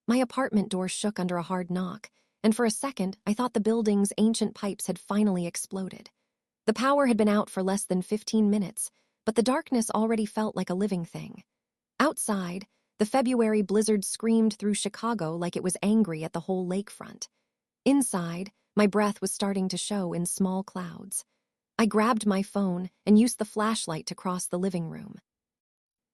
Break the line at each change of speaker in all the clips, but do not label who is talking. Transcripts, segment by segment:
My apartment door shook under a hard knock, and for a second I thought the building's ancient pipes had finally exploded. The power had been out for less than 15 minutes, but the darkness already felt like a living thing. Outside, the February blizzard screamed through Chicago like it was angry at the whole lakefront. Inside, my breath was starting to show in small clouds. I grabbed my phone and used the flashlight to cross the living room.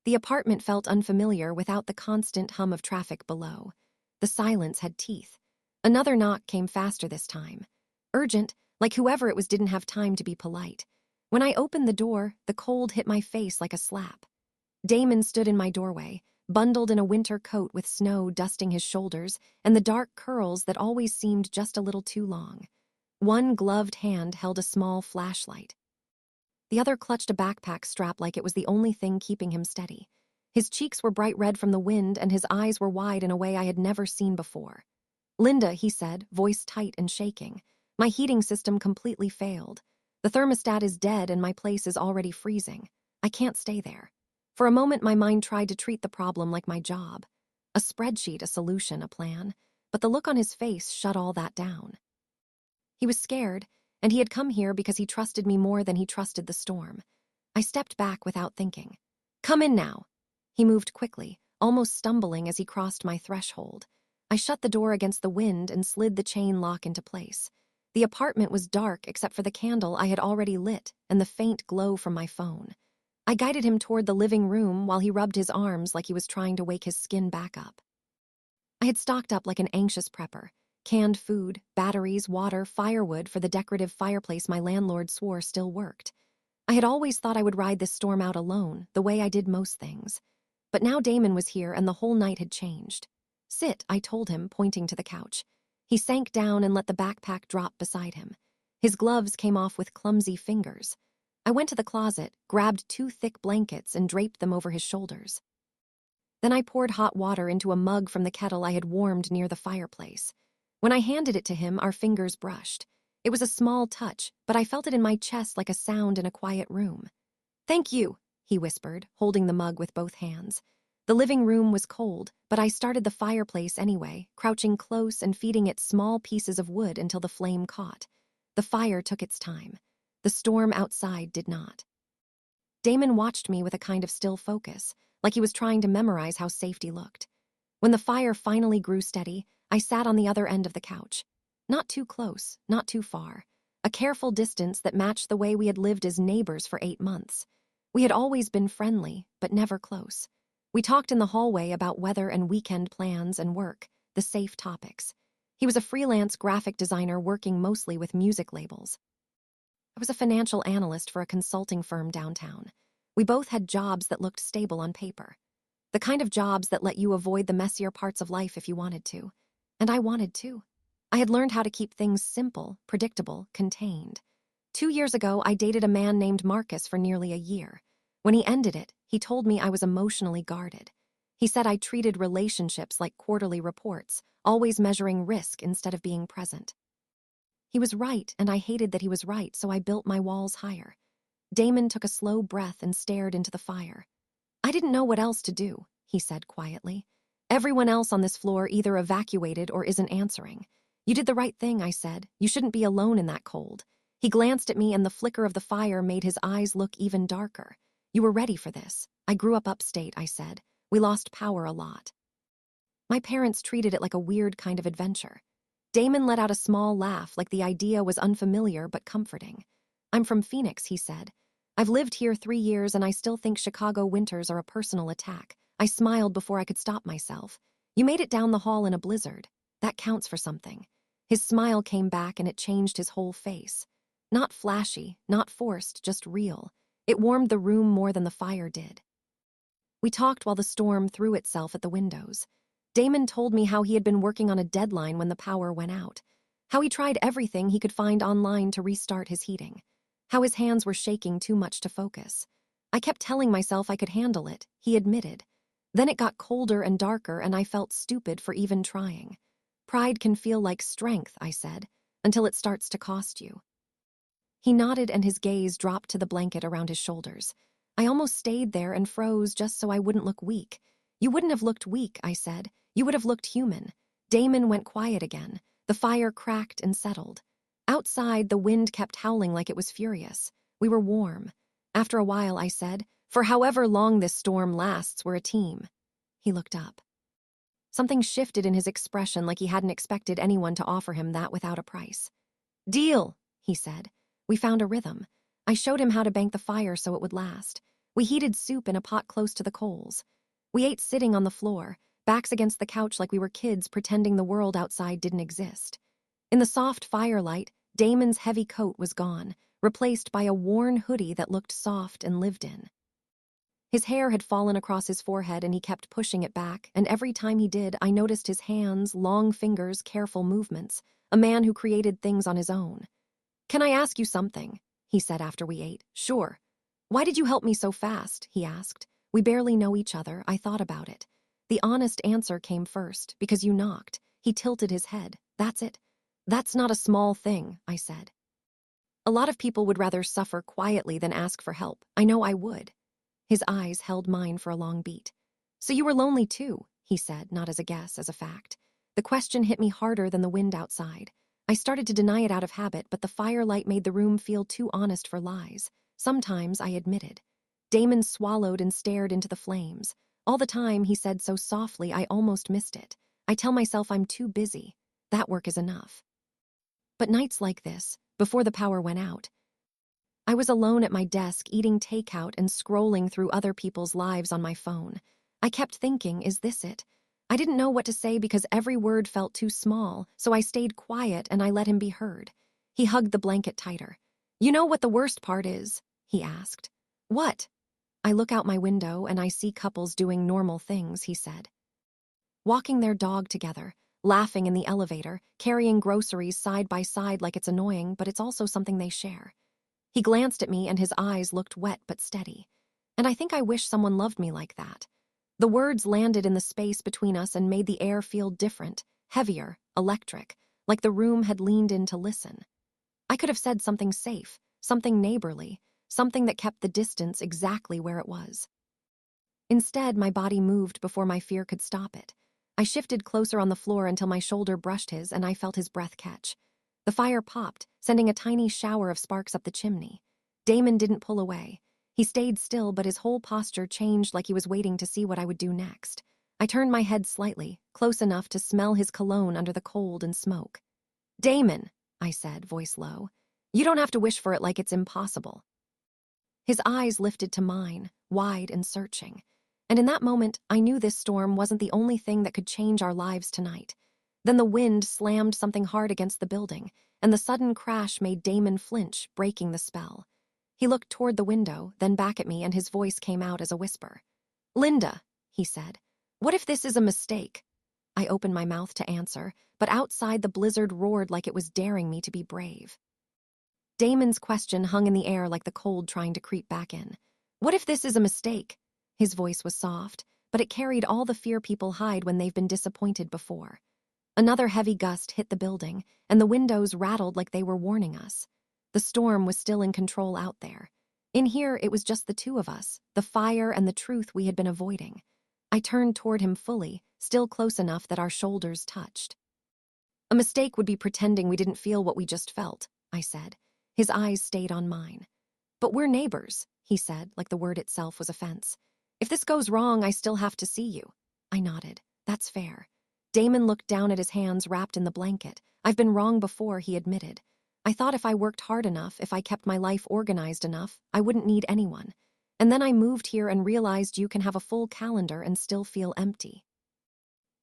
The apartment felt unfamiliar without the constant hum of traffic below. The silence had teeth. Another knock came faster this time. Urgent, like whoever it was didn't have time to be polite. When I opened the door, the cold hit my face like a slap. Damon stood in my doorway, bundled in a winter coat with snow dusting his shoulders and the dark curls that always seemed just a little too long. One gloved hand held a small flashlight. The other clutched a backpack strap like it was the only thing keeping him steady. His cheeks were bright red from the wind and his eyes were wide in a way I had never seen before. "Linda," he said, voice tight and shaking. "My heating system completely failed. The thermostat is dead and my place is already freezing. I can't stay there." For a moment, my mind tried to treat the problem like my job. A spreadsheet, a solution, a plan. But the look on his face shut all that down. He was scared, and he had come here because he trusted me more than he trusted the storm. I stepped back without thinking. "Come in now." He moved quickly, almost stumbling as he crossed my threshold. I shut the door against the wind and slid the chain lock into place. The apartment was dark except for the candle I had already lit and the faint glow from my phone. I guided him toward the living room while he rubbed his arms like he was trying to wake his skin back up. I had stocked up like an anxious prepper. Canned food, batteries, water, firewood for the decorative fireplace my landlord swore still worked. I had always thought I would ride this storm out alone, the way I did most things. But now Damon was here and the whole night had changed. "Sit," I told him, pointing to the couch. He sank down and let the backpack drop beside him. His gloves came off with clumsy fingers. I went to the closet, grabbed 2 thick blankets and draped them over his shoulders. Then I poured hot water into a mug from the kettle I had warmed near the fireplace. When I handed it to him, our fingers brushed. It was a small touch, but I felt it in my chest like a sound in a quiet room. "Thank you," he whispered, holding the mug with both hands. The living room was cold, but I started the fireplace anyway, crouching close and feeding it small pieces of wood until the flame caught. The fire took its time. The storm outside did not. Damon watched me with a kind of still focus, like he was trying to memorize how safety looked. When the fire finally grew steady, I sat on the other end of the couch. Not too close, not too far. A careful distance that matched the way we had lived as neighbors for 8 months. We had always been friendly, but never close. We talked in the hallway about weather and weekend plans and work, the safe topics. He was a freelance graphic designer working mostly with music labels. I was a financial analyst for a consulting firm downtown. We both had jobs that looked stable on paper. The kind of jobs that let you avoid the messier parts of life if you wanted to. And I wanted to. I had learned how to keep things simple, predictable, contained. 2 years ago, I dated a man named Marcus for nearly a year. When he ended it, he told me I was emotionally guarded. He said I treated relationships like quarterly reports, always measuring risk instead of being present. He was right, and I hated that he was right, so I built my walls higher. Damon took a slow breath and stared into the fire. "I didn't know what else to do," he said quietly. "Everyone else on this floor either evacuated or isn't answering. You did the right thing," I said. "You shouldn't be alone in that cold." He glanced at me and the flicker of the fire made his eyes look even darker. "You were ready for this. I grew up upstate," I said. "We lost power a lot." My parents treated it like a weird kind of adventure. Damon let out a small laugh like the idea was unfamiliar but comforting. "I'm from Phoenix," he said. "I've lived here 3 years and I still think Chicago winters are a personal attack." I smiled before I could stop myself. "You made it down the hall in a blizzard. That counts for something." His smile came back and it changed his whole face. Not flashy, not forced, just real. It warmed the room more than the fire did. We talked while the storm threw itself at the windows. Damon told me how he had been working on a deadline when the power went out. How he tried everything he could find online to restart his heating. How his hands were shaking too much to focus. I kept telling myself I could handle it, he admitted. Then it got colder and darker and I felt stupid for even trying. "Pride can feel like strength," I said, "until it starts to cost you." He nodded and his gaze dropped to the blanket around his shoulders. I almost stayed there and froze just so I wouldn't look weak. "You wouldn't have looked weak," I said. You would have looked human. Damon went quiet again. The fire cracked and settled. Outside, the wind kept howling like it was furious. We were warm. After a while, I said, "For however long this storm lasts, we're a team." He looked up. Something shifted in his expression, like he hadn't expected anyone to offer him that without a price. "Deal," he said. We found a rhythm. I showed him how to bank the fire so it would last. We heated soup in a pot close to the coals. We ate sitting on the floor, backs against the couch like we were kids pretending the world outside didn't exist. In the soft firelight, Damon's heavy coat was gone, replaced by a worn hoodie that looked soft and lived in. His hair had fallen across his forehead and he kept pushing it back, and every time he did, I noticed his hands, long fingers, careful movements, a man who created things on his own. "Can I ask you something?" he said after we ate. "Sure." "Why did you help me so fast?" he asked. "We barely know each other." I thought about it. The honest answer came first, because you knocked. He tilted his head. "That's it." "That's not a small thing," I said. "A lot of people would rather suffer quietly than ask for help. I know I would." His eyes held mine for a long beat. "So you were lonely too," he said, not as a guess, as a fact. The question hit me harder than the wind outside. I started to deny it out of habit, but the firelight made the room feel too honest for lies. Sometimes, I admitted. Damon swallowed and stared into the flames. All the time, he said so softly I almost missed it. "I tell myself I'm too busy. That work is enough." But nights like this, before the power went out, I was alone at my desk eating takeout and scrolling through other people's lives on my phone. I kept thinking, is this it? I didn't know what to say because every word felt too small, so I stayed quiet and I let him be heard. He hugged the blanket tighter. "You know what the worst part is?" he asked. "What?" "I look out my window and I see couples doing normal things," he said. Walking their dog together, laughing in the elevator, carrying groceries side by side like it's annoying, but it's also something they share. He glanced at me and his eyes looked wet but steady. And I think I wish someone loved me like that. The words landed in the space between us and made the air feel different, heavier, electric, like the room had leaned in to listen. I could have said something safe, something neighborly, something that kept the distance exactly where it was. Instead, my body moved before my fear could stop it. I shifted closer on the floor until my shoulder brushed his and I felt his breath catch. The fire popped, sending a tiny shower of sparks up the chimney. Damon didn't pull away. He stayed still, but his whole posture changed like he was waiting to see what I would do next. I turned my head slightly, close enough to smell his cologne under the cold and smoke. "Damon," I said, voice low, "you don't have to wish for it like it's impossible." His eyes lifted to mine, wide and searching. And in that moment, I knew this storm wasn't the only thing that could change our lives tonight. Then the wind slammed something hard against the building, and the sudden crash made Damon flinch, breaking the spell. He looked toward the window, then back at me, and his voice came out as a whisper. "Linda," he said, "what if this is a mistake?" I opened my mouth to answer, but outside the blizzard roared like it was daring me to be brave. Damon's question hung in the air like the cold trying to creep back in. "What if this is a mistake?" His voice was soft, but it carried all the fear people hide when they've been disappointed before. Another heavy gust hit the building, and the windows rattled like they were warning us. The storm was still in control out there. In here, it was just the two of us, the fire and the truth we had been avoiding. I turned toward him fully, still close enough that our shoulders touched. "A mistake would be pretending we didn't feel what we just felt," I said. His eyes stayed on mine. "But we're neighbors," he said, like the word itself was offense. "If this goes wrong, I still have to see you." I nodded. "That's fair." Damon looked down at his hands wrapped in the blanket. "I've been wrong before," he admitted. "I thought if I worked hard enough, if I kept my life organized enough, I wouldn't need anyone. And then I moved here and realized you can have a full calendar and still feel empty."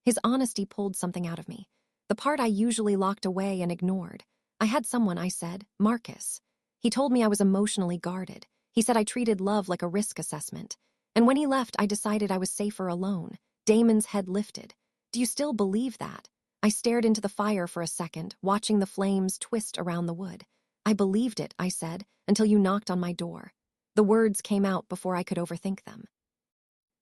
His honesty pulled something out of me, the part I usually locked away and ignored. "I had someone," I said, "Marcus. He told me I was emotionally guarded. He said I treated love like a risk assessment. And when he left, I decided I was safer alone." Damon's head lifted. "Do you still believe that?" I stared into the fire for a second, watching the flames twist around the wood. "I believed it," I said, "until you knocked on my door." The words came out before I could overthink them.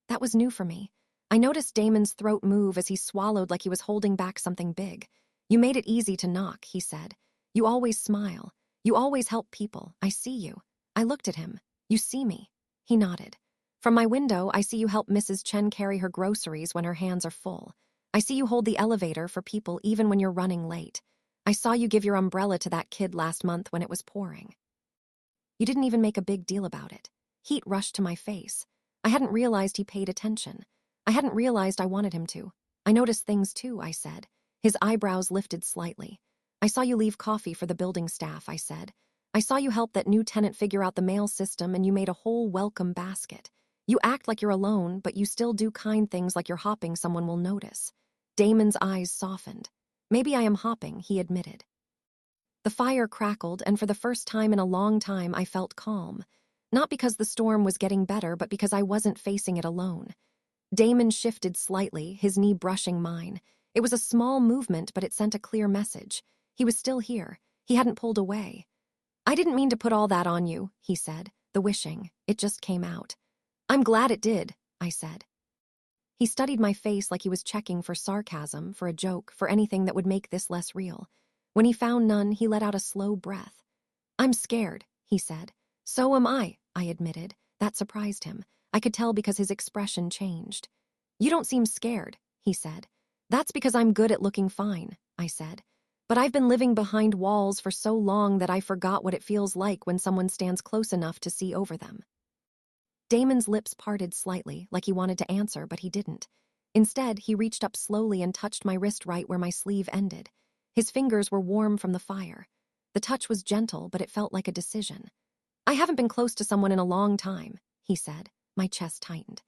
That was new for me. I noticed Damon's throat move as he swallowed like he was holding back something big. "You made it easy to knock," he said. "You always smile. You always help people. I see you." I looked at him. "You see me?" He nodded. "From my window, I see you help Mrs. Chen carry her groceries when her hands are full." I see you hold the elevator for people even when you're running late. I saw you give your umbrella to that kid last month when it was pouring. You didn't even make a big deal about it. Heat rushed to my face. I hadn't realized he paid attention. I hadn't realized I wanted him to. I noticed things too, I said. His eyebrows lifted slightly. I saw you leave coffee for the building staff, I said. I saw you help that new tenant figure out the mail system, and you made a whole welcome basket. You act like you're alone, but you still do kind things like you're hopping someone will notice. Damon's eyes softened. Maybe I am hopping, he admitted. The fire crackled, and for the first time in a long time I felt calm. Not because the storm was getting better, but because I wasn't facing it alone. Damon shifted slightly, his knee brushing mine. It was a small movement, but it sent a clear message. He was still here. He hadn't pulled away. I didn't mean to put all that on you, he said. The wishing. It just came out. I'm glad it did, I said. He studied my face like he was checking for sarcasm, for a joke, for anything that would make this less real. When he found none, he let out a slow breath. I'm scared, he said. So am I admitted. That surprised him. I could tell because his expression changed. You don't seem scared, he said. That's because I'm good at looking fine, I said. But I've been living behind walls for so long that I forgot what it feels like when someone stands close enough to see over them. Damon's lips parted slightly, like he wanted to answer, but he didn't. Instead, he reached up slowly and touched my wrist right where my sleeve ended. His fingers were warm from the fire. The touch was gentle, but it felt like a decision. I haven't been close to someone in a long time, he said. My chest tightened.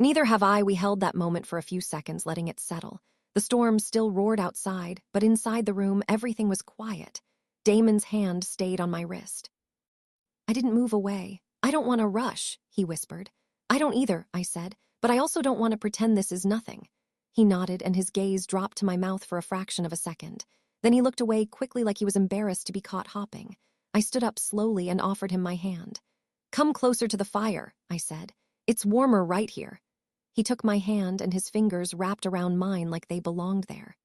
Neither have I. We held that moment for a few seconds, letting it settle. The storm still roared outside, but inside the room, everything was quiet. Damon's hand stayed on my wrist. I didn't move away. I don't want to rush, he whispered. I don't either, I said, but I also don't want to pretend this is nothing. He nodded, and his gaze dropped to my mouth for a fraction of a second. Then he looked away quickly like he was embarrassed to be caught hopping. I stood up slowly and offered him my hand. Come closer to the fire, I said. It's warmer right here. He took my hand, and his fingers wrapped around mine like they belonged there.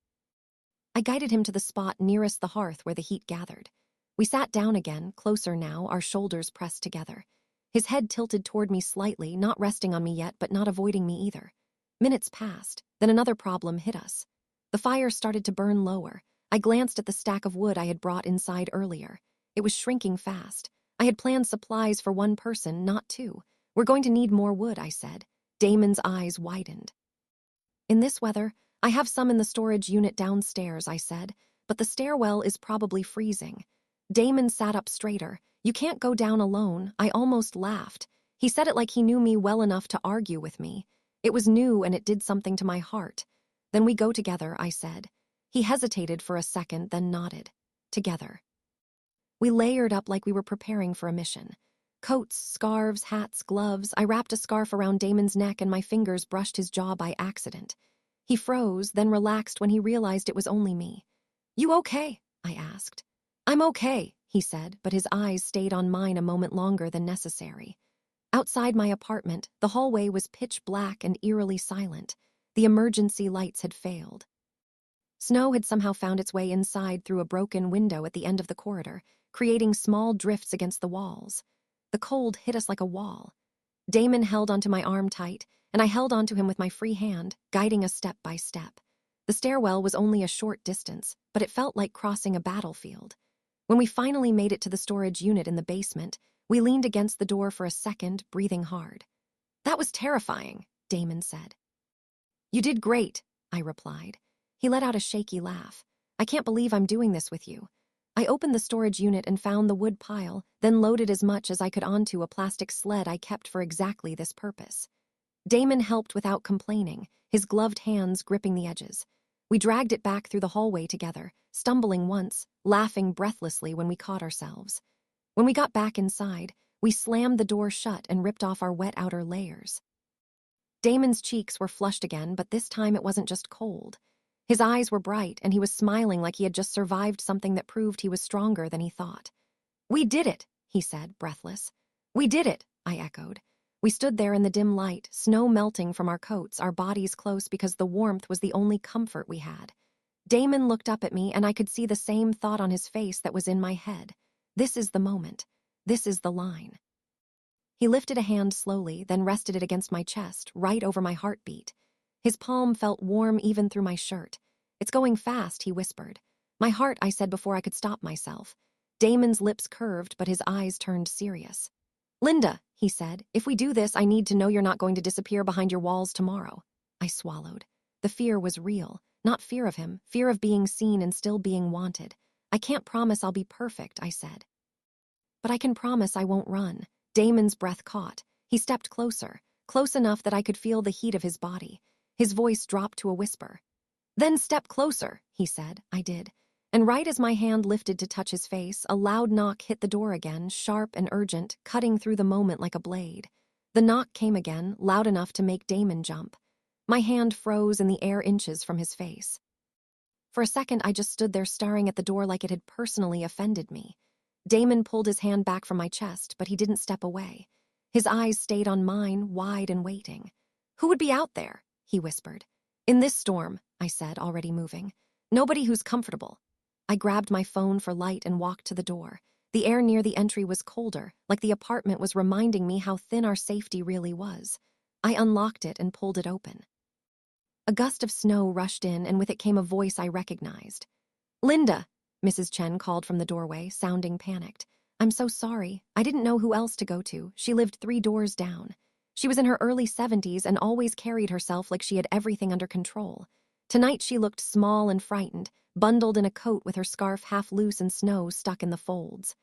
I guided him to the spot nearest the hearth where the heat gathered. We sat down again, closer now, our shoulders pressed together. His head tilted toward me slightly, not resting on me yet, but not avoiding me either. Minutes passed, then another problem hit us. The fire started to burn lower. I glanced at the stack of wood I had brought inside earlier. It was shrinking fast. I had planned supplies for one person, not two. We're going to need more wood, I said. Damon's eyes widened. In this weather, I have some in the storage unit downstairs, I said, but the stairwell is probably freezing. Damon sat up straighter. You can't go down alone. I almost laughed. He said it like he knew me well enough to argue with me. It was new, and it did something to my heart. Then we go together, I said. He hesitated for a second, then nodded. Together. We layered up like we were preparing for a mission. Coats, scarves, hats, gloves. I wrapped a scarf around Damon's neck, and my fingers brushed his jaw by accident. He froze, then relaxed when he realized it was only me. You okay? I asked. I'm okay, he said, but his eyes stayed on mine a moment longer than necessary. Outside my apartment, the hallway was pitch black and eerily silent. The emergency lights had failed. Snow had somehow found its way inside through a broken window at the end of the corridor, creating small drifts against the walls. The cold hit us like a wall. Damon held onto my arm tight, and I held onto him with my free hand, guiding us step by step. The stairwell was only a short distance, but it felt like crossing a battlefield. When we finally made it to the storage unit in the basement, we leaned against the door for a second, breathing hard. That was terrifying, Damon said. You did great, I replied. He let out a shaky laugh. I can't believe I'm doing this with you. I opened the storage unit and found the wood pile, then loaded as much as I could onto a plastic sled I kept for exactly this purpose. Damon helped without complaining, his gloved hands gripping the edges. We dragged it back through the hallway together, stumbling once, laughing breathlessly when we caught ourselves. When we got back inside, we slammed the door shut and ripped off our wet outer layers. Damon's cheeks were flushed again, but this time it wasn't just cold. His eyes were bright, and he was smiling like he had just survived something that proved he was stronger than he thought. We did it, he said, breathless. We did it, I echoed. We stood there in the dim light, snow melting from our coats, our bodies close because the warmth was the only comfort we had. Damon looked up at me, and I could see the same thought on his face that was in my head. This is the moment. This is the line. He lifted a hand slowly, then rested it against my chest, right over my heartbeat. His palm felt warm even through my shirt. "It's going fast," he whispered. "My heart," I said before I could stop myself. Damon's lips curved, but his eyes turned serious. "Linda," he said, "if we do this, I need to know you're not going to disappear behind your walls tomorrow." I swallowed. The fear was real. Not fear of him, fear of being seen and still being wanted. "I can't promise I'll be perfect," I said. "But I can promise I won't run." Damon's breath caught. He stepped closer, close enough that I could feel the heat of his body. His voice dropped to a whisper. "Then step closer," he said. I did. And right as my hand lifted to touch his face, a loud knock hit the door again, sharp and urgent, cutting through the moment like a blade. The knock came again, loud enough to make Damon jump. My hand froze in the air inches from his face. For a second, I just stood there staring at the door like it had personally offended me. Damon pulled his hand back from my chest, but he didn't step away. His eyes stayed on mine, wide and waiting. "Who would be out there?" he whispered. "In this storm," I said, already moving. "Nobody who's comfortable." I grabbed my phone for light and walked to the door. The air near the entry was colder, like the apartment was reminding me how thin our safety really was. I unlocked it and pulled it open. A gust of snow rushed in, and with it came a voice I recognized. "Linda," Mrs. Chen called from the doorway, sounding panicked. "I'm so sorry. I didn't know who else to go to. She lived 3 doors down." She was in her early 70s and always carried herself like she had everything under control. Tonight she looked small and frightened, bundled in a coat with her scarf half loose and snow stuck in the folds.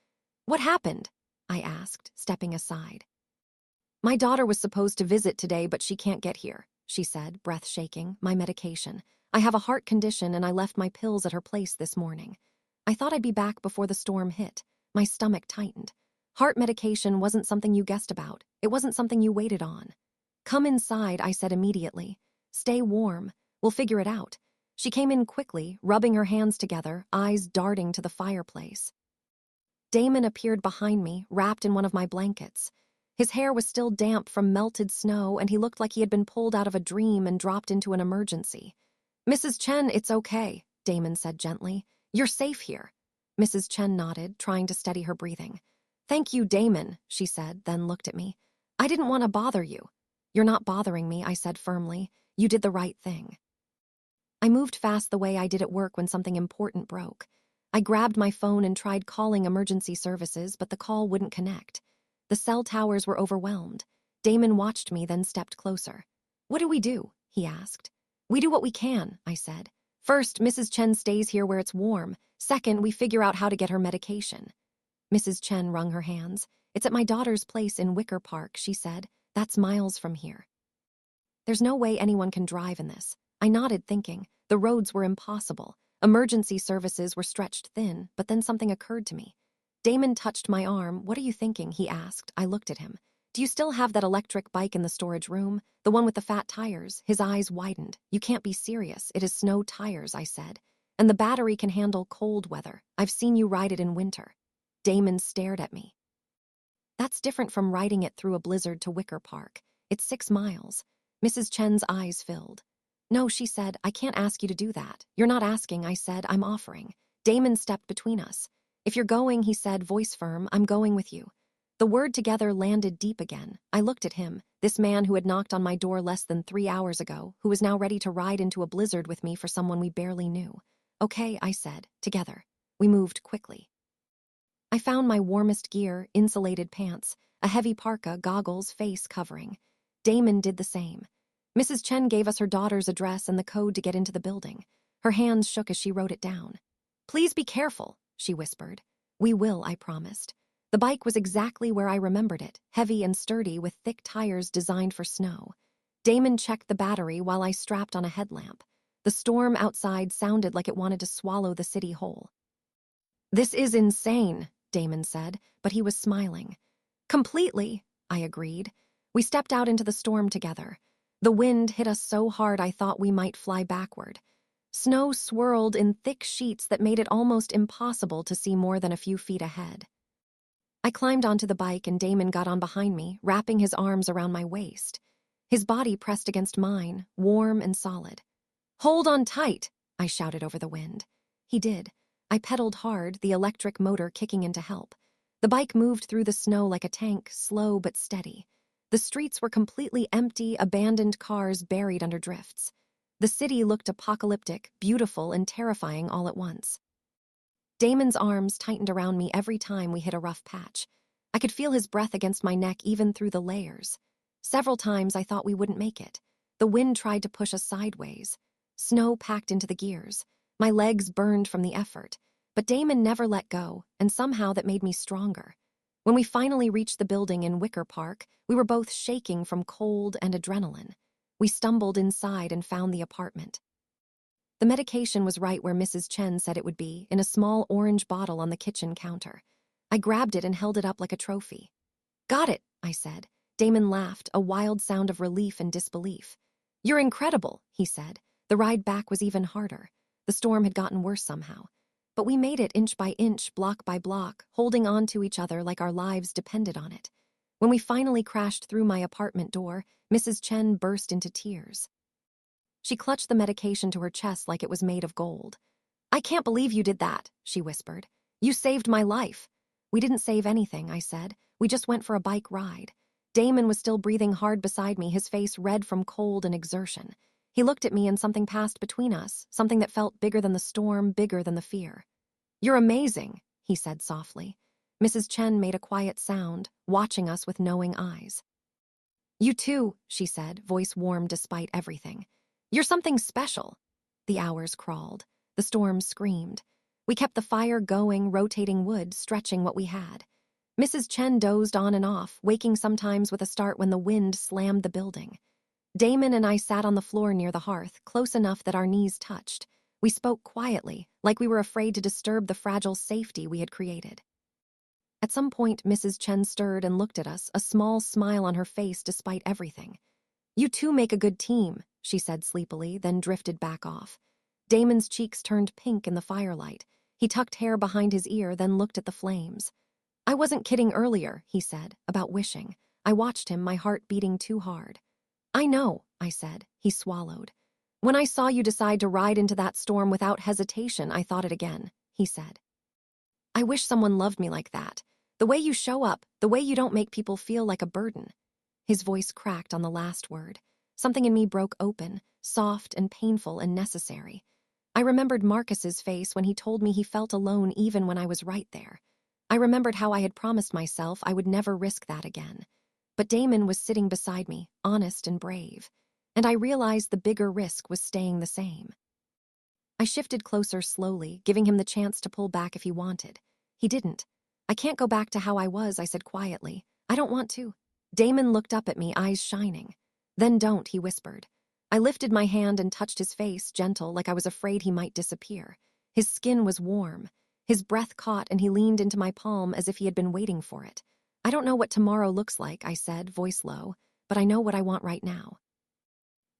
"What happened?" I asked, stepping aside. "My daughter was supposed to visit today, but she can't get here," she said, breath shaking. "My medication. I have a heart condition and I left my pills at her place this morning. I thought I'd be back before the storm hit." My stomach tightened. Heart medication wasn't something you guessed about. It wasn't something you waited on. "Come inside," I said immediately. "Stay warm. We'll figure it out." She came in quickly, rubbing her hands together, eyes darting to the fireplace. Damon appeared behind me, wrapped in one of my blankets. His hair was still damp from melted snow, and he looked like he had been pulled out of a dream and dropped into an emergency. "Mrs. Chen, it's okay," Damon said gently. "You're safe here." Mrs. Chen nodded, trying to steady her breathing. "Thank you, Damon," she said, then looked at me. "I didn't want to bother you." "You're not bothering me," I said firmly. "You did the right thing." I moved fast the way I did at work when something important broke. I grabbed my phone and tried calling emergency services, but the call wouldn't connect. The cell towers were overwhelmed. Damon watched me, then stepped closer. "What do we do?" he asked. "We do what we can," I said. "First, Mrs. Chen stays here where it's warm. Second, we figure out how to get her medication." Mrs. Chen wrung her hands. "It's at my daughter's place in Wicker Park," she said. "That's miles from here. There's no way anyone can drive in this." I nodded, thinking. The roads were impossible. Emergency services were stretched thin, but then something occurred to me. Damon touched my arm. "What are you thinking?" he asked. I looked at him. "Do you still have that electric bike in the storage room? The one with the fat tires?" His eyes widened. "You can't be serious. It is snow tires," I said. "And the battery can handle cold weather. I've seen you ride it in winter." Damon stared at me. "That's different from riding it through a blizzard to Wicker Park. It's 6 miles. Mrs. Chen's eyes filled. "No," she said, "I can't ask you to do that." "You're not asking," I said, "I'm offering." Damon stepped between us. "If you're going," he said, voice firm, "I'm going with you." The word together landed deep again. I looked at him, this man who had knocked on my door less than 3 hours ago, who was now ready to ride into a blizzard with me for someone we barely knew. "Okay," I said, "together." We moved quickly. I found my warmest gear, insulated pants, a heavy parka, goggles, face covering. Damon did the same. Mrs. Chen gave us her daughter's address and the code to get into the building. Her hands shook as she wrote it down. "Please be careful," she whispered. "We will," I promised. The bike was exactly where I remembered it, heavy and sturdy with thick tires designed for snow. Damon checked the battery while I strapped on a headlamp. The storm outside sounded like it wanted to swallow the city whole. "This is insane," Damon said, but he was smiling. "Completely," I agreed. We stepped out into the storm together. The wind hit us so hard I thought we might fly backward. Snow swirled in thick sheets that made it almost impossible to see more than a few feet ahead. I climbed onto the bike and Damon got on behind me, wrapping his arms around my waist. His body pressed against mine, warm and solid. "Hold on tight," I shouted over the wind. He did. I pedaled hard, the electric motor kicking in to help. The bike moved through the snow like a tank, slow but steady. The streets were completely empty, abandoned cars buried under drifts. The city looked apocalyptic, beautiful, and terrifying all at once. Damon's arms tightened around me every time we hit a rough patch. I could feel his breath against my neck even through the layers. Several times I thought we wouldn't make it. The wind tried to push us sideways. Snow packed into the gears. My legs burned from the effort. But Damon never let go, and somehow that made me stronger. When we finally reached the building in Wicker Park, we were both shaking from cold and adrenaline. We stumbled inside and found the apartment. The medication was right where Mrs. Chen said it would be, in a small orange bottle on the kitchen counter. I grabbed it and held it up like a trophy. "Got it," I said. Damon laughed, a wild sound of relief and disbelief. "You're incredible," he said. The ride back was even harder. The storm had gotten worse somehow. But we made it inch by inch, block by block, holding on to each other like our lives depended on it. When we finally crashed through my apartment door, Mrs. Chen burst into tears. She clutched the medication to her chest like it was made of gold. "I can't believe you did that," she whispered. "You saved my life." "We didn't save anything," I said. "We just went for a bike ride." Damon was still breathing hard beside me, his face red from cold and exertion. He looked at me and something passed between us, something that felt bigger than the storm, bigger than the fear. "You're amazing," he said softly. Mrs. Chen made a quiet sound, watching us with knowing eyes. "You too," she said, voice warm despite everything. "You're something special." The hours crawled. The storm screamed. We kept the fire going, rotating wood, stretching what we had. Mrs. Chen dozed on and off, waking sometimes with a start when the wind slammed the building. Damon and I sat on the floor near the hearth, close enough that our knees touched. We spoke quietly, like we were afraid to disturb the fragile safety we had created. At some point, Mrs. Chen stirred and looked at us, a small smile on her face despite everything. "You two make a good team," she said sleepily, then drifted back off. Damon's cheeks turned pink in the firelight. He tucked hair behind his ear, then looked at the flames. "I wasn't kidding earlier," he said, about wishing. I watched him, my heart beating too hard. "I know," I said. He swallowed. "When I saw you decide to ride into that storm without hesitation, I thought it again," he said. "I wish someone loved me like that. The way you show up, the way you don't make people feel like a burden." His voice cracked on the last word. Something in me broke open, soft and painful and necessary. I remembered Marcus's face when he told me he felt alone even when I was right there. I remembered how I had promised myself I would never risk that again. But Damon was sitting beside me, honest and brave. And I realized the bigger risk was staying the same. I shifted closer slowly, giving him the chance to pull back if he wanted. He didn't. "I can't go back to how I was," I said quietly. "I don't want to." Damon looked up at me, eyes shining. "Then don't," he whispered. I lifted my hand and touched his face, gentle, like I was afraid he might disappear. His skin was warm. His breath caught and he leaned into my palm as if he had been waiting for it. "I don't know what tomorrow looks like," I said, voice low, "but I know what I want right now.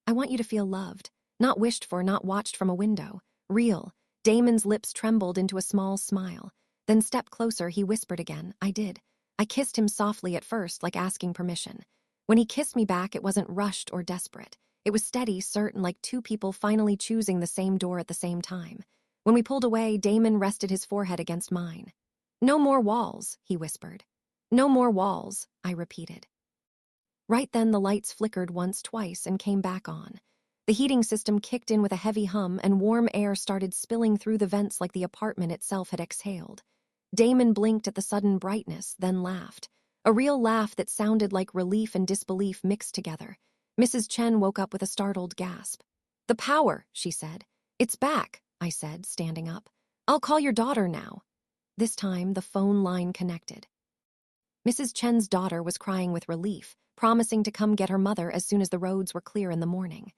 I want you to feel loved, not wished for, not watched from a window. Real." Damon's lips trembled into a small smile. Then step closer, he whispered again. I did. I kissed him softly at first, like asking permission. When he kissed me back, it wasn't rushed or desperate. It was steady, certain, like two people finally choosing the same door at the same time. When we pulled away, Damon rested his forehead against mine. "No more walls," he whispered. "No more walls," I repeated. Right then, the lights flickered once, twice, and came back on. The heating system kicked in with a heavy hum, and warm air started spilling through the vents like the apartment itself had exhaled. Damon blinked at the sudden brightness, then laughed. A real laugh that sounded like relief and disbelief mixed together. Mrs. Chen woke up with a startled gasp. "The power," she said. "It's back," I said, standing up. "I'll call your daughter now." This time, the phone line connected. Mrs. Chen's daughter was crying with relief, promising to come get her mother as soon as the roads were clear in the morning.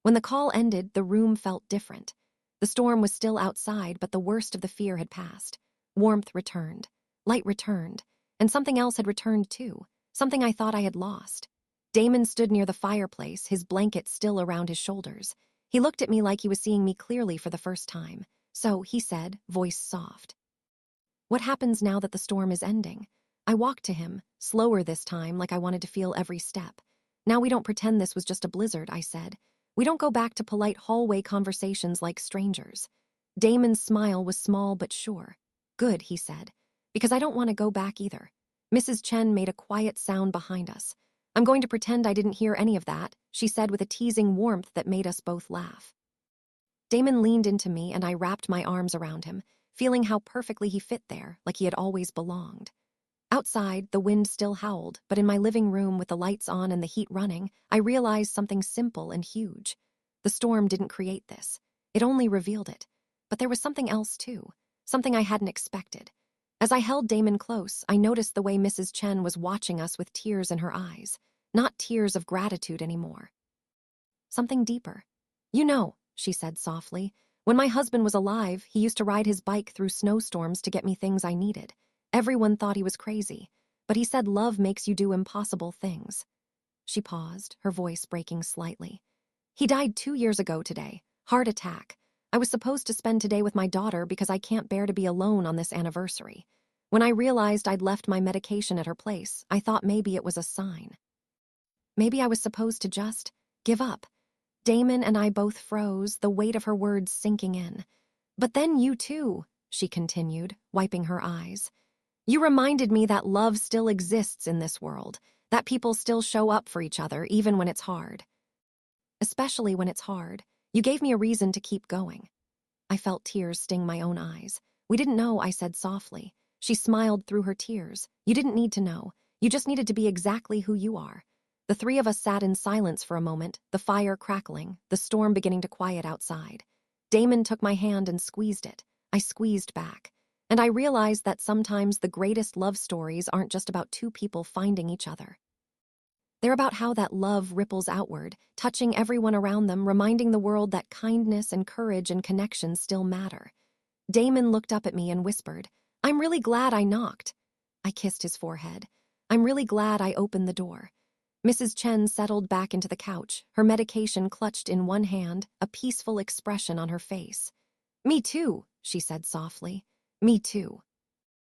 When the call ended, the room felt different. The storm was still outside, but the worst of the fear had passed. Warmth returned, light returned, and something else had returned too, something I thought I had lost. Damon stood near the fireplace, his blanket still around his shoulders. He looked at me like he was seeing me clearly for the first time. "So," he said, voice soft, "what happens now that the storm is ending?" I walked to him, slower this time, like I wanted to feel every step. "Now we don't pretend this was just a blizzard," I said. "We don't go back to polite hallway conversations like strangers." Damon's smile was small but sure. "Good," he said, "because I don't want to go back either." Mrs. Chen made a quiet sound behind us. I'm going to pretend I didn't hear any of that, she said with a teasing warmth that made us both laugh. Damon leaned into me and I wrapped my arms around him, feeling how perfectly he fit there, like he had always belonged. Outside, the wind still howled, but in my living room with the lights on and the heat running, I realized something simple and huge. The storm didn't create this. It only revealed it. But there was something else too, something I hadn't expected. As I held Damon close, I noticed the way Mrs. Chen was watching us with tears in her eyes. Not tears of gratitude anymore. Something deeper. You know, she said softly, when my husband was alive, he used to ride his bike through snowstorms to get me things I needed. Everyone thought he was crazy, but he said love makes you do impossible things. She paused, her voice breaking slightly. He died 2 years ago today. Heart attack. I was supposed to spend today with my daughter because I can't bear to be alone on this anniversary. When I realized I'd left my medication at her place, I thought maybe it was a sign. Maybe I was supposed to just give up. Damon and I both froze, the weight of her words sinking in. But then you too, she continued, wiping her eyes. You reminded me that love still exists in this world, that people still show up for each other even when it's hard. Especially when it's hard, you gave me a reason to keep going. I felt tears sting my own eyes. We didn't know, I said softly. She smiled through her tears. You didn't need to know. You just needed to be exactly who you are. The three of us sat in silence for a moment, the fire crackling, the storm beginning to quiet outside. Damon took my hand and squeezed it. I squeezed back. And I realized that sometimes the greatest love stories aren't just about two people finding each other. They're about how that love ripples outward, touching everyone around them, reminding the world that kindness and courage and connection still matter. Damon looked up at me and whispered, I'm really glad I knocked. I kissed his forehead. I'm really glad I opened the door. Mrs. Chen settled back into the couch, her medication clutched in one hand, a peaceful expression on her face. Me too, she said softly. Me too.